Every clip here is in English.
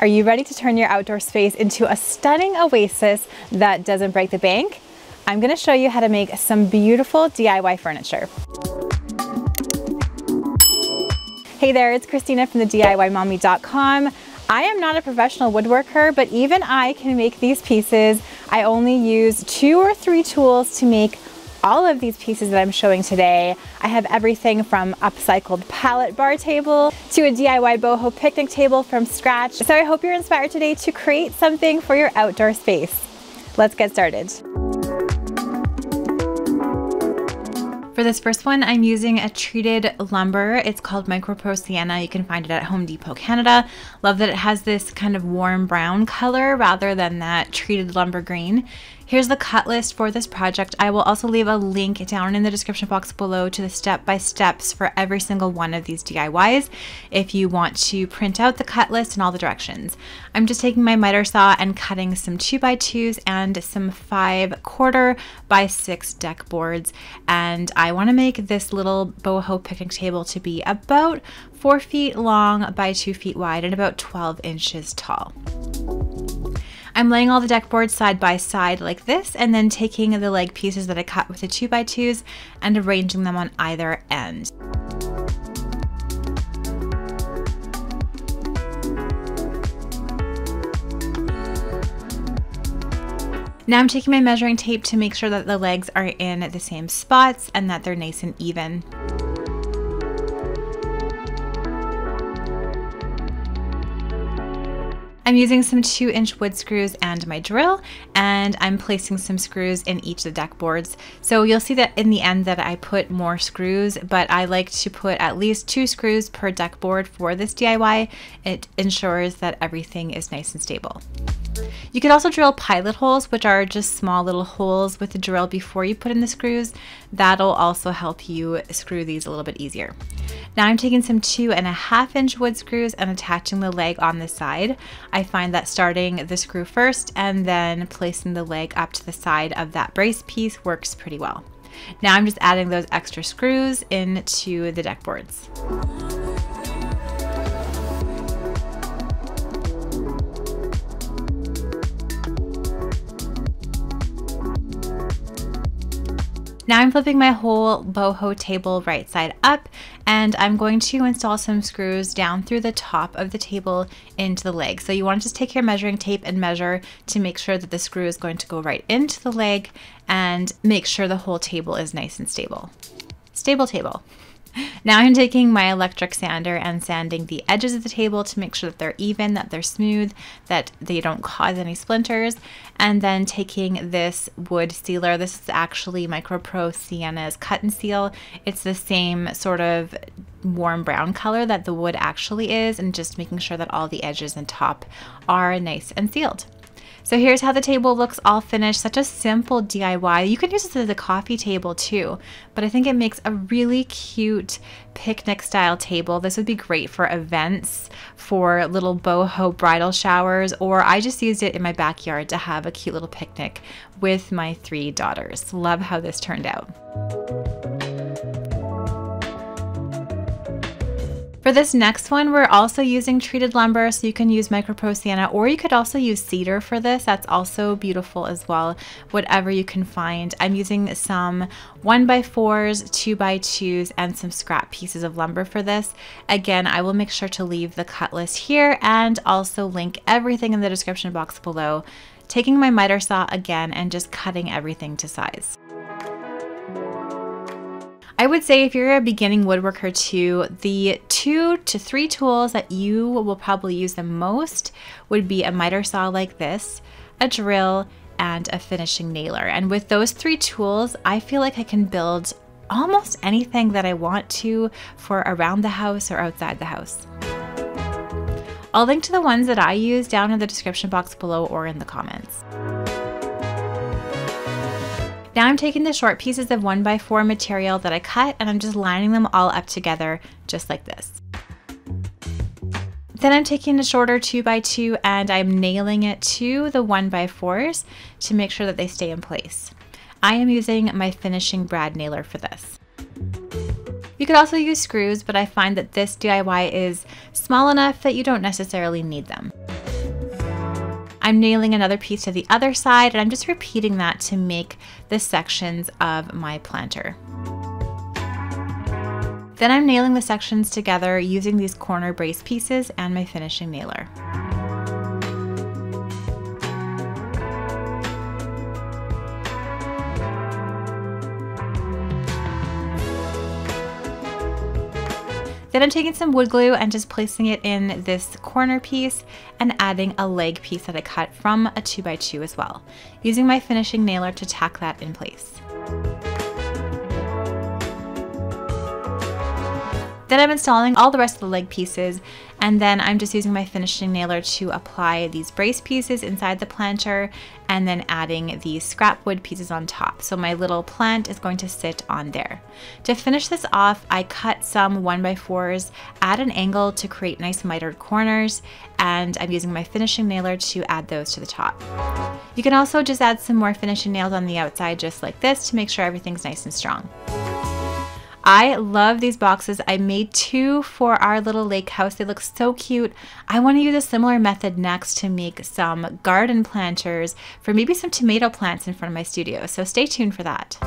Are you ready to turn your outdoor space into a stunning oasis that doesn't break the bank? I'm going to show you how to make some beautiful DIY furniture. Hey there, it's Christina from the DIYmommy.com. I am not a professional woodworker, but even I can make these pieces. I only use 2 or 3 tools to make all of these pieces that I'm showing today. I have everything from upcycled pallet bar table to a DIY boho picnic table from scratch. So I hope you're inspired today to create something for your outdoor space. Let's get started. For this first one, I'm using a treated lumber. It's called Micropro Sienna. You can find it at Home Depot, Canada. Love that it has this kind of warm brown color rather than that treated lumber green. Here's the cut list for this project. I will also leave a link down in the description box below to the step-by-steps for every single one of these DIYs if you want to print out the cut list and all the directions. I'm just taking my miter saw and cutting some 2x2s and some 5/4 by 6 deck boards. And I want to make this little boho picnic table to be about 4 feet long by 2 feet wide and about 12 inches tall. I'm laying all the deck boards side by side like this and then taking the leg pieces that I cut with the 2x2s and arranging them on either end. Now I'm taking my measuring tape to make sure that the legs are in the same spots and that they're nice and even. I'm using some 2-inch wood screws and my drill, and I'm placing some screws in each of the deck boards. So you'll see that in the end that I put more screws, but I like to put at least 2 screws per deck board for this DIY. It ensures that everything is nice and stable. You could also drill pilot holes, which are just small little holes with the drill before you put in the screws. That'll also help you screw these a little bit easier. Now I'm taking some 2.5-inch wood screws and attaching the leg on the side. I find that starting the screw first and then placing the leg up to the side of that brace piece works pretty well. Now I'm just adding those extra screws into the deck boards. Now I'm flipping my whole boho table right side up, and I'm going to install some screws down through the top of the table into the leg. So you want to just take your measuring tape and measure to make sure that the screw is going to go right into the leg and make sure the whole table is nice and stable. Stable table. Now I'm taking my electric sander and sanding the edges of the table to make sure that they're even, that they're smooth, that they don't cause any splinters. And then taking this wood sealer, this is actually Micropro Sienna's cut and seal. It's the same sort of warm brown color that the wood actually is, and just making sure that all the edges and top are nice and sealed. So here's how the table looks all finished. Such a simple DIY. You can use this as a coffee table too, but I think it makes a really cute picnic style table. This would be great for events, for little boho bridal showers, or I just used it in my backyard to have a cute little picnic with my 3 daughters. Love how this turned out. For this next one, we're also using treated lumber, so you can use Micropro Sienna, or you could also use cedar for this. That's also beautiful as well, whatever you can find. I'm using some 1x4s, 2x2s, and some scrap pieces of lumber for this. Again, I will make sure to leave the cut list here and also link everything in the description box below. Taking my miter saw again and just cutting everything to size. I would say if you're a beginning woodworker too, the 2 to 3 tools that you will probably use the most would be a miter saw like this, a drill, and a finishing nailer. And with those 3 tools, I feel like I can build almost anything that I want to for around the house or outside the house. I'll link to the ones that I use down in the description box below or in the comments. Now I'm taking the short pieces of 1x4 material that I cut and I'm just lining them all up together just like this. Then I'm taking a shorter 2x2 and I'm nailing it to the 1x4s to make sure that they stay in place. I am using my finishing brad nailer for this. You could also use screws, but I find that this DIY is small enough that you don't necessarily need them. I'm nailing another piece to the other side, and I'm just repeating that to make the sections of my planter. Then I'm nailing the sections together using these corner brace pieces and my finishing nailer. Then I'm taking some wood glue and just placing it in this corner piece and adding a leg piece that I cut from a 2x2 as well, using my finishing nailer to tack that in place. Then I'm installing all the rest of the leg pieces, and then I'm just using my finishing nailer to apply these brace pieces inside the planter and then adding these scrap wood pieces on top. So my little plant is going to sit on there. To finish this off, I cut some 1x4s at an angle to create nice mitered corners, and I'm using my finishing nailer to add those to the top. You can also just add some more finishing nails on the outside just like this to make sure everything's nice and strong. I love these boxes. I made 2 for our little lake house. They look so cute. I want to use a similar method next to make some garden planters for maybe some tomato plants in front of my studio. So stay tuned for that.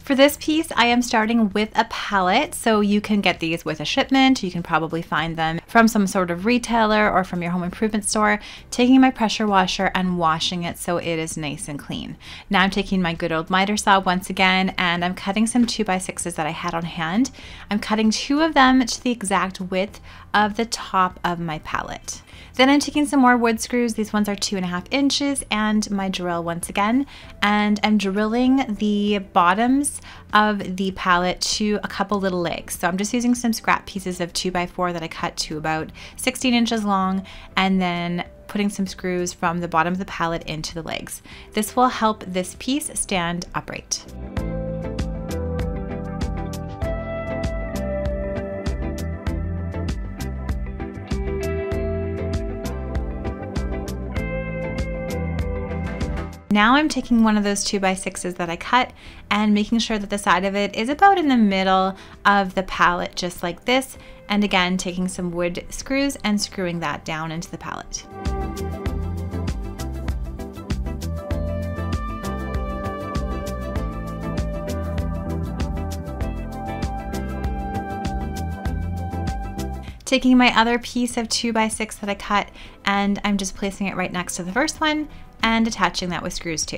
For this piece, I am starting with a pallet, so you can get these with a shipment. You can probably find them from some sort of retailer or from your home improvement store. Taking my pressure washer and washing it so it is nice and clean. Now I'm taking my good old miter saw once again, and I'm cutting some 2x6s that I had on hand. I'm cutting 2 of them to the exact width of the top of my pallet. Then I'm taking some more wood screws. These ones are 2.5 inches, and my drill once again, and I'm drilling the bottoms of the pallet to a couple little legs. So I'm just using some scrap pieces of 2x4 that I cut to about 16 inches long, and then putting some screws from the bottom of the pallet into the legs. This will help this piece stand upright. Now I'm taking one of those 2x6s that I cut and making sure that the side of it is about in the middle of the pallet, just like this. And again, taking some wood screws and screwing that down into the pallet. Taking my other piece of 2x6 that I cut, and I'm just placing it right next to the first one and attaching that with screws too.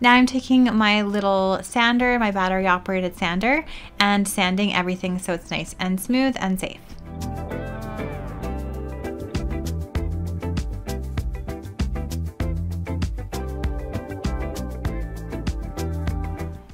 Now I'm taking my little sander, my battery operated sander, and sanding everything so it's nice and smooth and safe.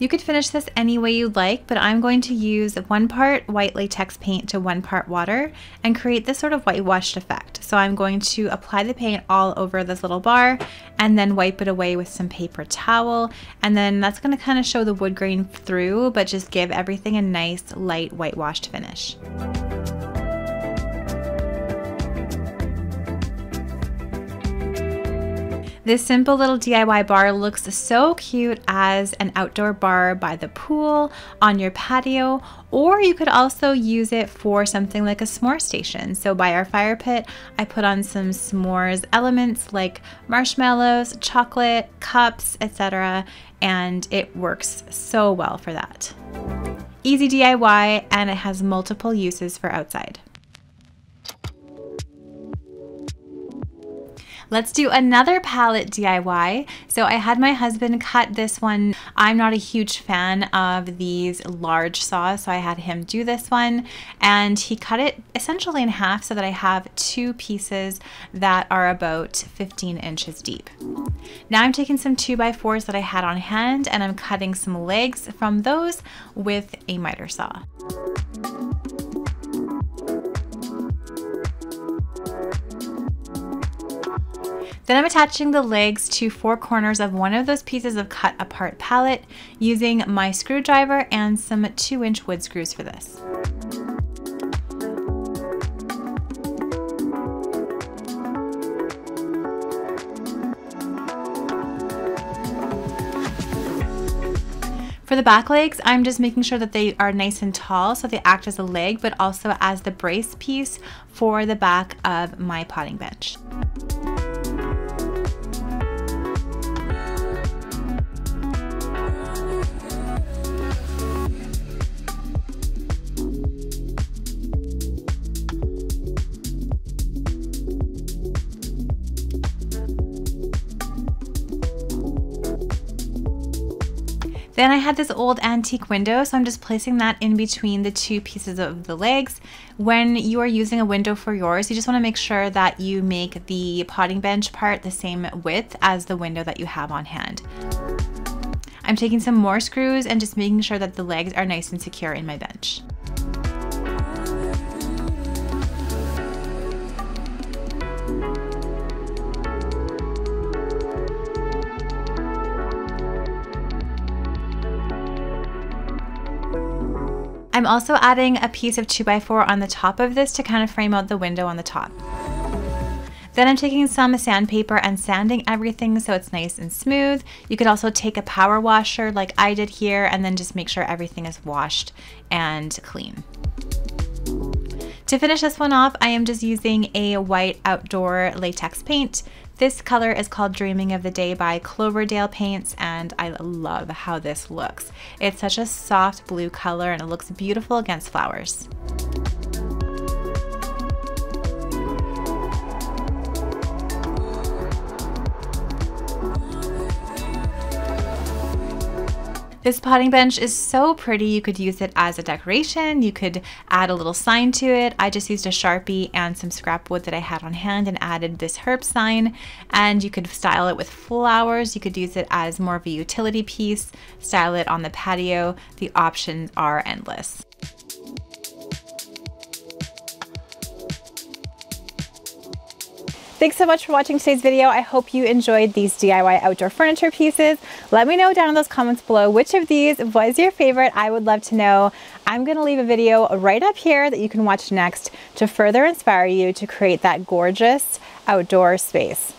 You could finish this any way you'd like, but I'm going to use 1 part white latex paint to 1 part water and create this sort of whitewashed effect. So I'm going to apply the paint all over this little bar and then wipe it away with some paper towel. And then that's going to kind of show the wood grain through, but just give everything a nice light whitewashed finish. This simple little DIY bar looks so cute as an outdoor bar by the pool, on your patio, or you could also use it for something like a s'more station. So by our fire pit, I put on some s'mores elements like marshmallows, chocolate, cups, etc., and it works so well for that. Easy DIY, and it has multiple uses for outside. Let's do another pallet DIY. So I had my husband cut this one. I'm not a huge fan of these large saws, so I had him do this one, and he cut it essentially in half so that I have 2 pieces that are about 15 inches deep. Now I'm taking some 2x4s that I had on hand, and I'm cutting some legs from those with a miter saw. Then I'm attaching the legs to 4 corners of one of those pieces of cut apart pallet using my screwdriver and some 2-inch wood screws for this. For the back legs, I'm just making sure that they are nice and tall so they act as a leg, but also as the brace piece for the back of my potting bench. Then I had this old antique window, so I'm just placing that in between the two pieces of the legs. When you are using a window for yours, you just want to make sure that you make the potting bench part the same width as the window that you have on hand. I'm taking some more screws and just making sure that the legs are nice and secure in my bench. I'm also adding a piece of 2x4 on the top of this to kind of frame out the window on the top. Then I'm taking some sandpaper and sanding everything so it's nice and smooth. You could also take a power washer like I did here and then just make sure everything is washed and clean. To finish this one off, I am just using a white outdoor latex paint. This color is called Dreaming of the Day by Cloverdale Paints, and I love how this looks. It's such a soft blue color and it looks beautiful against flowers. This potting bench is so pretty. You could use it as a decoration. You could add a little sign to it. I just used a Sharpie and some scrap wood that I had on hand and added this herb sign. And you could style it with flowers. You could use it as more of a utility piece, style it on the patio. The options are endless. Thanks so much for watching today's video. I hope you enjoyed these DIY outdoor furniture pieces. Let me know down in those comments below which of these was your favorite. I would love to know. I'm gonna leave a video right up here that you can watch next to further inspire you to create that gorgeous outdoor space.